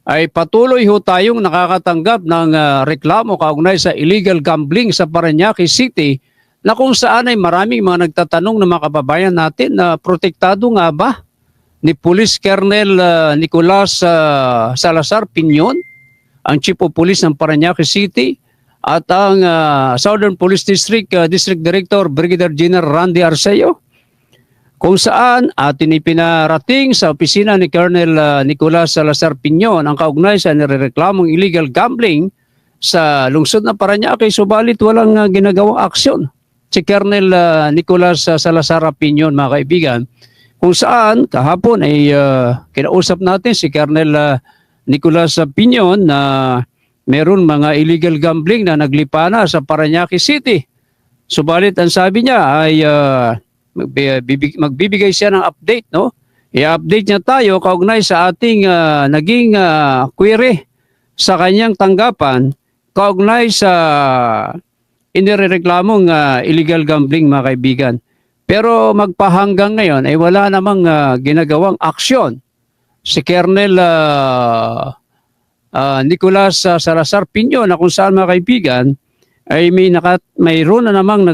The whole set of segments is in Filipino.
ay patuloy ho tayong nakakatanggap ng reklamo kaugnay sa illegal gambling sa Parañaque City na kung saan ay maraming mga nagtatanong ng mga kababayan natin na protektado nga ba ni Police Colonel Nicolas Salazar Piñon, ang Chief of Police ng Parañaque City, at ang Southern Police District District Director Brigadier General Randy Arceo, kung saan atin ipinarating sa opisina ni Colonel Nicolas Salazar Piñon ang kaugnay sa nirereklamong illegal gambling sa lungsod ng Parañaque, subalit walang ginagawang aksyon si Colonel Nicolas Salazar Piñon, mga kaibigan, kung saan kahapon ay kinausap natin si Colonel Nicolas Piñon na meron mga illegal gambling na naglipana sa Parañaque City. Subalit ang sabi niya ay magbibigay siya ng update, no? I-update niya tayo kaugnay sa ating naging query sa kanyang tanggapan kaugnay sa inirereklamong illegal gambling, mga kaibigan. Pero magpahanggang ngayon ay wala namang ginagawang aksyon si Colonel Nicolas Salazar Piñon, na kung saan, mga kaibigan, ay mayroon na namang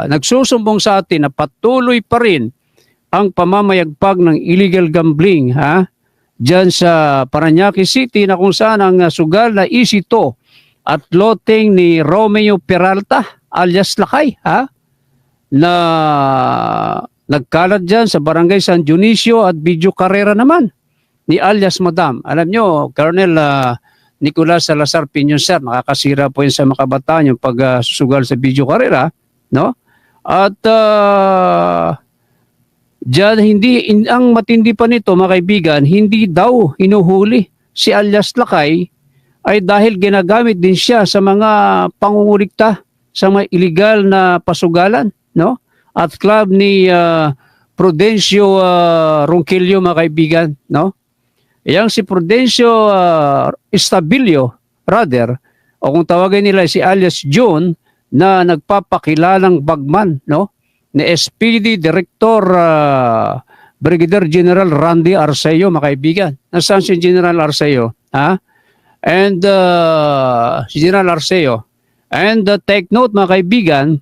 nagsusumbong sa atin na patuloy pa rin ang pamamayagpag ng illegal gambling diyan sa Parañaque City, na kung saan ang sugal na isito at loteng ni Romeo Peralta alias Lakay na nagkalat dyan sa Barangay San Dionisio at Video Carrera naman ni alias Madam. Alam nyo, Colonel Nicolas Salazar Piñon, sir, nakakasira po yun sa mga kabataan yung pagsusugal sa Video Carrera, no? At dyan, ang matindi pa nito, mga kaibigan, hindi daw hinuhuli si alias Lakay ay dahil ginagamit din siya sa mga pangungulikta sa mga illegal na pasugalan, no? At club ni Prudencio Ronquillo, mga kaibigan, no? Yang si Prudencio Estabilio, rather, o kung tawagin nila si alias John, na nagpapakilalang bagman, no? Ni SPD Director Brigadier General Randy Arceo, mga kaibigan. Nasaan si General Arceo? And si General Arceo. And take note, mga kaibigan,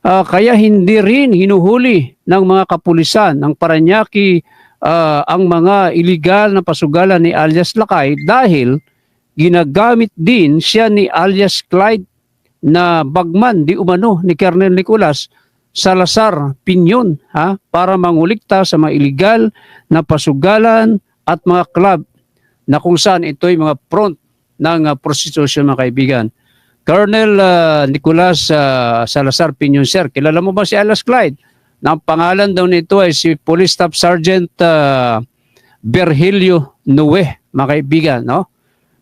kaya hindi rin hinuhuli ng mga kapulisan ng Parañaque ang mga illegal na pasugalan ni alias Lakay dahil ginagamit din siya ni alias Clyde na bagman di umano ni Colonel Nicolas Salazar Piñon para mangulikta sa mga illegal na pasugalan at mga club na kung saan ito'y mga front ng prostitution, mga kaibigan. Colonel Nicolas Salazar Piñon, sir, kilala mo ba si alias Clyde? Na ang pangalan daw nito ay si Police Staff Sergeant Virgilio Nue, mga kaibigan, no?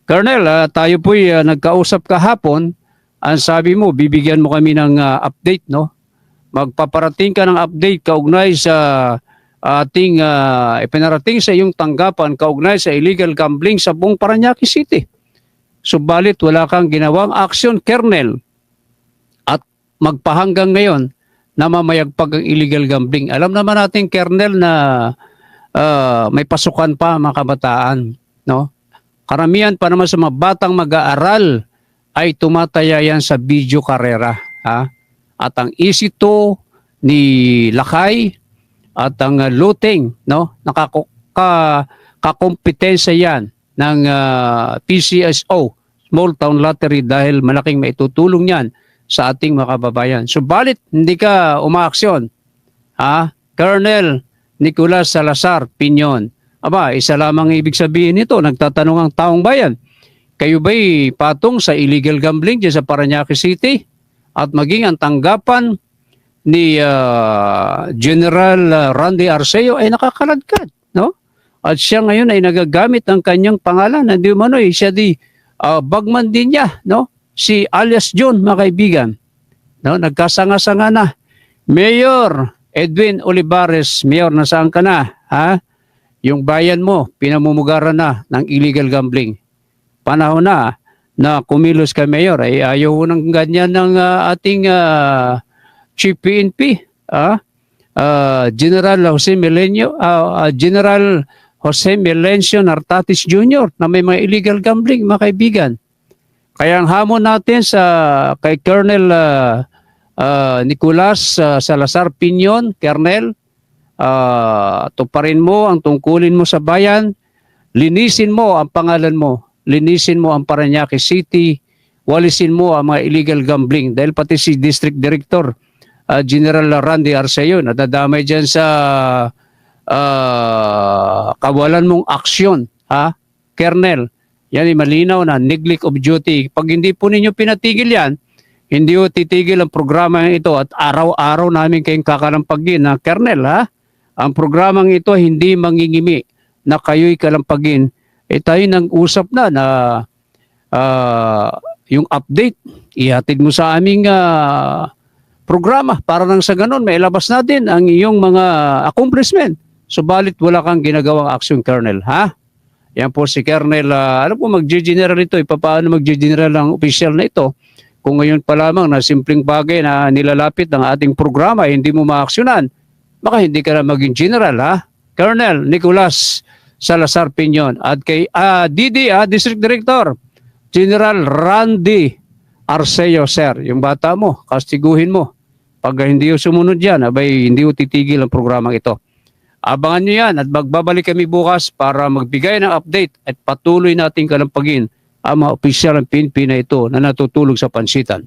Colonel, tayo po'y nagkausap kahapon. Ang sabi mo, bibigyan mo kami ng update, no? Magpaparating ka ng update kaugnay sa ating ipinarating sa iyong tanggapan kaugnay sa illegal gambling sa buong Parañaque City. Subalit wala kang ginawang action, Colonel. At magpahanggang ngayon na mamayagpag ang illegal gambling. Alam naman natin, Colonel, na may pasukan pa mga kabataan, no? Karamihan pa naman sa mga batang mag-aaral ay tumataya yan sa Video Carrera. At ang isito ni Lakay at ang looting, no? Kakompetensya yan ng PCSO, Small Town Lottery, dahil malaking maitutulong yan sa ating mga kababayan. Subalit, hindi ka umaaksyon. Colonel Nicolas Salazar Piñon. Aba, isa lamang ibig sabihin nito, nagtatanong ang taong bayan, kayo ba'y patong sa illegal gambling dyan sa Parañaque City? At maging ang tanggapan ni General Randy Arceo ay nakakaladkad, no? At siya ngayon ay nagagamit ng kanyang pangalan. Hindi mo siya di bagman din niya, no? Si alias John, mga kaibigan. No? Nagkasanga-sanga na. Mayor Edwin Olivares, Mayor, nasaan ka na? Yung bayan mo, pinamumugaran na ng illegal gambling. Panahon na kumilos ka, Mayor. Ay ayaw ng ganyan ng ating Chief PNP. General Jose Melenio, General Jose Melencio Nartatis Jr. na may mga illegal gambling, mga kaibigan. Kaya ang hamon natin kay Colonel Nicolas Salazar Piñon, Colonel, tuparin mo ang tungkulin mo sa bayan, linisin mo ang pangalan mo, linisin mo ang Parañaque City, walisin mo ang mga illegal gambling dahil pati si District Director General Randy Arceo nadadamay dyan sa kawalan mong aksyon, ha? Colonel, yan ay malinaw na neglect of duty. Pag hindi po ninyo pinatigil yan, hindi po titigil ang programa ito at araw-araw namin kayong kakalampagin na Colonel, ha? Ang programang ito hindi mangingimi na kayo'y kalampagin. Tayo nang usap na yung update, ihatid mo sa aming programa para nang sa ganun, may ilabas natin ang iyong mga accomplishment. Subalit wala kang ginagawang action, Colonel, ha? Yan po si Colonel, alam po mag-general ito, paano mag-general ang official na ito? Kung ngayon pa lamang na simpleng bagay na nilalapit ng ating programa, hindi mo maaksyonan, baka hindi ka na maging general, ha? Colonel Nicolas Salazar Piñon at kay District Director General Randy Arceo, sir, yung bata mo, kastiguhin mo. Pag hindi yung sumunod yan, abay, hindi yung titigil ang programang ito. Abangan nyo yan at magbabalik kami bukas para magbigay ng update at patuloy nating kalampagin ang mga opisyal ng PNP na ito na natutulog sa pansitan.